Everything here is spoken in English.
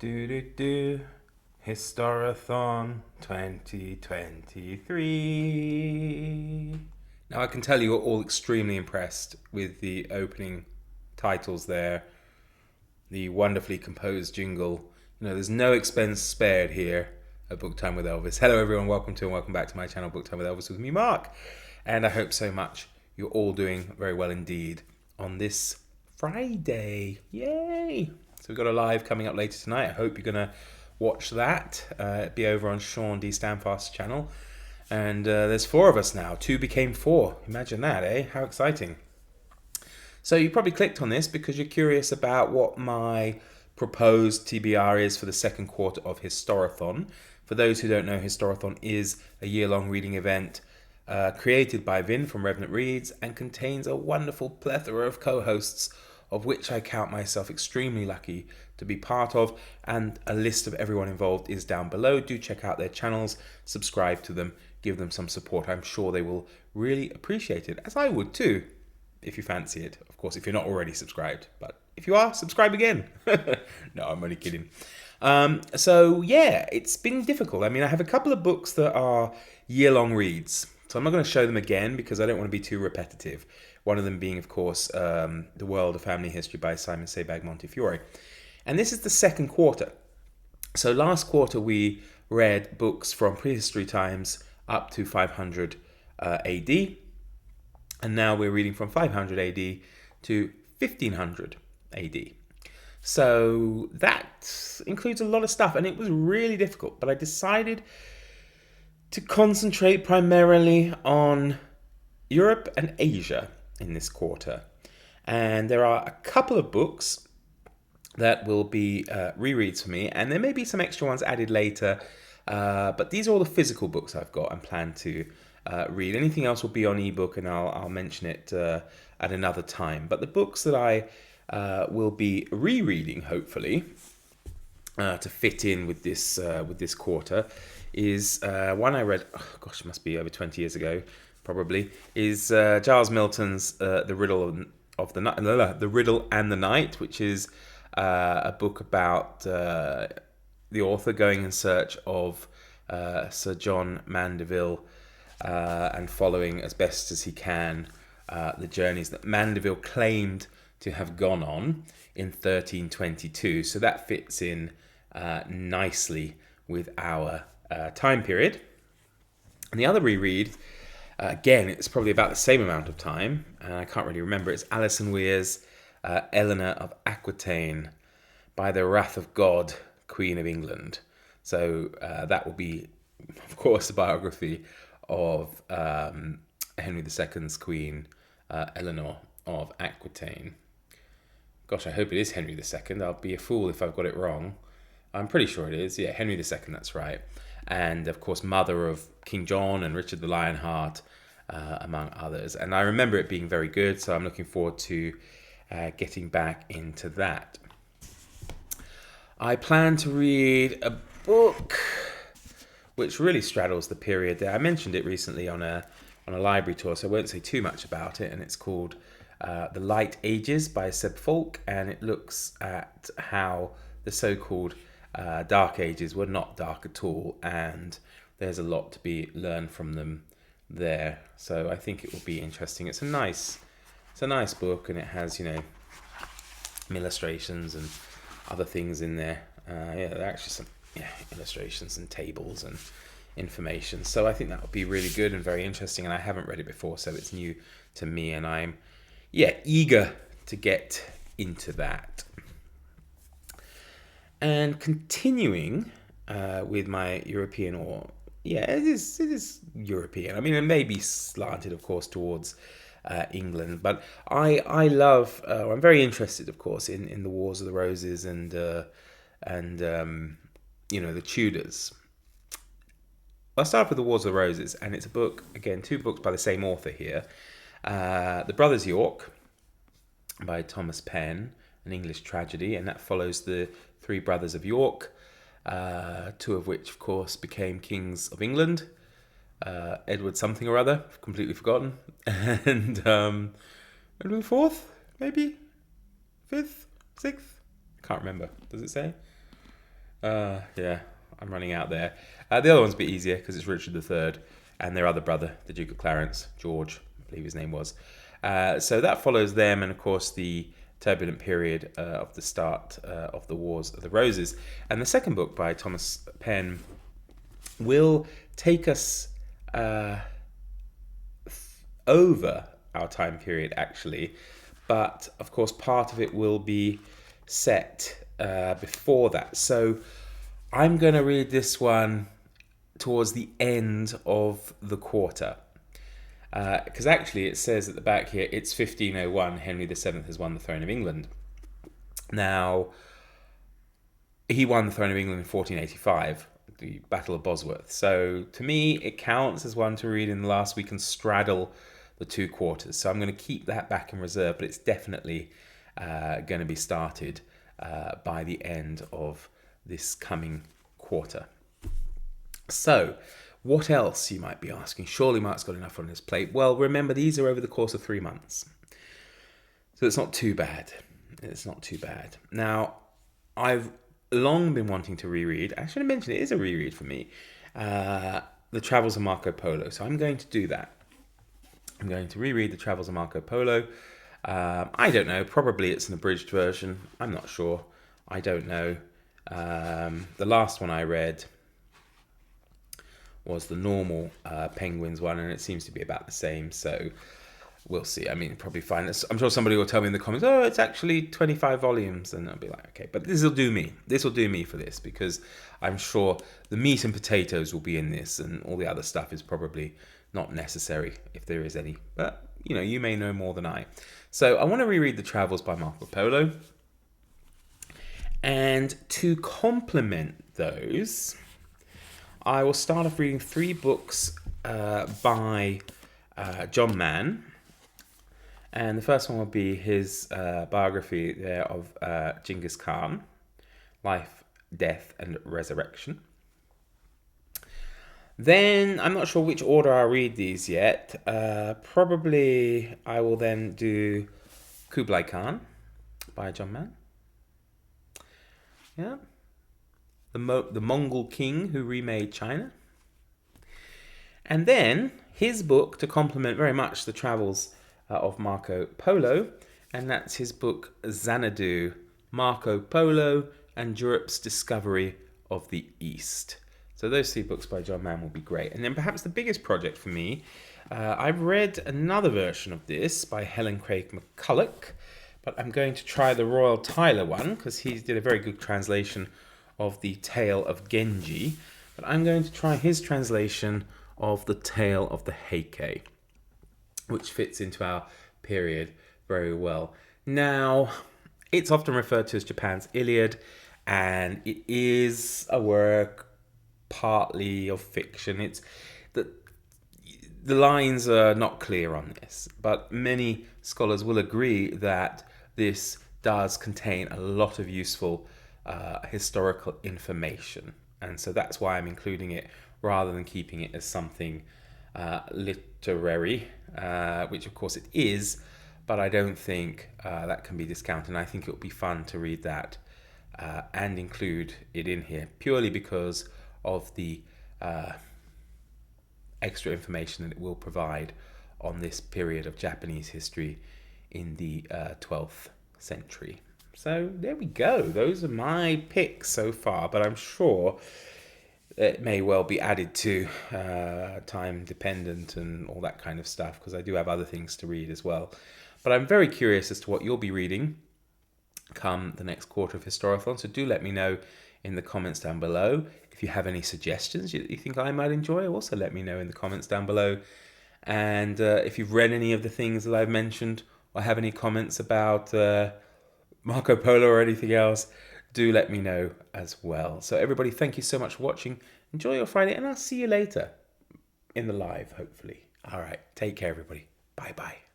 Do Historathon 2023. Now I can tell you're all extremely impressed with the opening titles there, the wonderfully composed jingle. There's no expense spared here at Book Time with Elvis. Hello everyone, welcome to and welcome back to my channel, Book Time with Elvis, with me, Mark. And I hope so much you're all doing very well indeed on this Friday. Yay! So we've got a live coming up later tonight. I hope you're going to watch that. It'll be over on Sean D. Stanfast's channel. And there's 4 of us now. 2 became 4. Imagine that, eh? How exciting. So you probably clicked on this because you're curious about what my proposed TBR is for the second quarter of Historathon. For those who don't know, Historathon is a year-long reading event created by Vin from Revenant Reads and contains a wonderful plethora of co-hosts, of which I count myself extremely lucky to be part of, and a list of everyone involved is down below. Do check out their channels, subscribe to them, give them some support. I'm sure they will really appreciate it, as I would too, if you fancy it. Of course, if you're not already subscribed, but if you are, subscribe again. No, I'm only kidding. So yeah, it's been difficult. I mean, I have a couple of books that are year-long reads, so I'm not going to show them again because I don't want to be too repetitive. One of them being, of course, The World of Family History by Simon Sebag Montefiore. And this is the second quarter. So last quarter we read books from prehistory times up to 500 AD. And now we're reading from 500 AD to 1500 AD. So that includes a lot of stuff, and it was really difficult. But I decided to concentrate primarily on Europe and Asia in this quarter. And there are a couple of books that will be rereads for me, and there may be some extra ones added later, but these are all the physical books I've got and plan to read. Anything else will be on ebook, and I'll mention it at another time. But the books that I will be rereading, hopefully, to fit in with this quarter, is one I read. Oh gosh, it must be over 20 years ago. Probably is Giles Milton's The Riddle of the Night, The Riddle and the Night, which is a book about the author going in search of Sir John Mandeville and following as best as he can the journeys that Mandeville claimed to have gone on in 1322. So that fits in nicely with our time period. And the other reread, again, it's probably about the same amount of time, and I can't really remember. It's Alison Weir's Eleanor of Aquitaine by the Wrath of God, Queen of England. So that will be, of course, a biography of Henry II's Queen, Eleanor of Aquitaine. Gosh, I hope it is Henry II. I'll be a fool if I've got it wrong. I'm pretty sure it is. Yeah, Henry II, that's right. And, of course, mother of King John and Richard the Lionheart, among others. And I remember it being very good, so I'm looking forward to getting back into that. I plan to read a book which really straddles the period there. I mentioned it recently on a library tour, so I won't say too much about it. And it's called The Light Ages by Seb Falk, and it looks at how the so-called Dark Ages were not dark at all, and there's a lot to be learned from them there. So I think it will be interesting. It's a nice book, and it has some illustrations and other things in there. There are actually some illustrations and tables and information. So I think that will be really good and very interesting. And I haven't read it before, so it's new to me, and I'm eager to get into that. And continuing with my European, it is European. I mean, it may be slanted, of course, towards England, but I love. I'm very interested, of course, in the Wars of the Roses and the Tudors. I'll start off with the Wars of the Roses, and it's a book, again, 2 books by the same author here. The Brothers York by Thomas Penn, an English tragedy, and that follows the 3 brothers of York, 2 of which, of course, became kings of England. Edward something or other, completely forgotten, and Edward IV, maybe 5th, 6th. Can't remember. Does it say? Yeah, I'm running out there. The other one's a bit easier because it's Richard III and their other brother, the Duke of Clarence, George, I believe his name was. So that follows them, and of course the turbulent period of the start of the Wars of the Roses. And the second book by Thomas Penn will take us over our time period, actually, but of course part of it will be set before that. So I'm going to read this one towards the end of the quarter, because actually it says at the back here it's 1501, Henry VII has won the throne of England. Now, he won the throne of England in 1485, the Battle of Bosworth. So to me, it counts as one to read in the last week and straddle the 2 quarters. So I'm going to keep that back in reserve, but it's definitely going to be started by the end of this coming quarter. So, what else, you might be asking? Surely Mark's got enough on his plate. Well, remember, these are over the course of 3 months. So it's not too bad. It's not too bad. Now, I've long been wanting to reread, I should have mentioned it is a reread for me, The Travels of Marco Polo. So I'm going to do that. I'm going to reread The Travels of Marco Polo. I don't know, probably it's an abridged version. I'm not sure. I don't know. The last one I read was the normal Penguins one, and it seems to be about the same, so we'll see. I mean, probably find this. I'm sure somebody will tell me in the comments, oh, it's actually 25 volumes, and I'll be like, okay, but this will do me. This will do me for this, because I'm sure the meat and potatoes will be in this, and all the other stuff is probably not necessary, if there is any. But, you know, you may know more than I. So I want to reread The Travels by Marco Polo. And to complement those, I will start off reading 3 books by John Mann. And the first one will be his biography there of Genghis Khan, Life, Death and Resurrection. Then, I'm not sure which order I'll read these yet. Probably I will then do Kublai Khan by John Mann. Yeah. The Mongol king who remade China. And then his book to complement very much the travels of Marco Polo, and that's his book Xanadu, Marco Polo and Europe's Discovery of the East. So those 3 books by John Mann will be great. And then perhaps the biggest project for me, I've read another version of this by Helen Craig McCulloch, but I'm going to try the Royal Tailor one because he did a very good translation of the Tale of Genji. But I'm going to try his translation of the Tale of the Heike, which fits into our period very well. Now, it's often referred to as Japan's Iliad, and it is a work partly of fiction. It's the lines are not clear on this, but many scholars will agree that this does contain a lot of useful historical information, and so that's why I'm including it rather than keeping it as something literary, which of course it is, but I don't think that can be discounted. And I think it would be fun to read that and include it in here purely because of the extra information that it will provide on this period of Japanese history in the 12th century. So there we go. Those are my picks so far, but I'm sure it may well be added to time dependent and all that kind of stuff, because I do have other things to read as well. But I'm very curious as to what you'll be reading come the next quarter of Historathon, so do let me know in the comments down below. If you have any suggestions you think I might enjoy, also let me know in the comments down below. And if you've read any of the things that I've mentioned or have any comments about Marco Polo or anything else, do let me know as well. So everybody, thank you so much for watching. Enjoy your Friday, and I'll see you later in the live, hopefully. All right, take care, everybody. Bye-bye.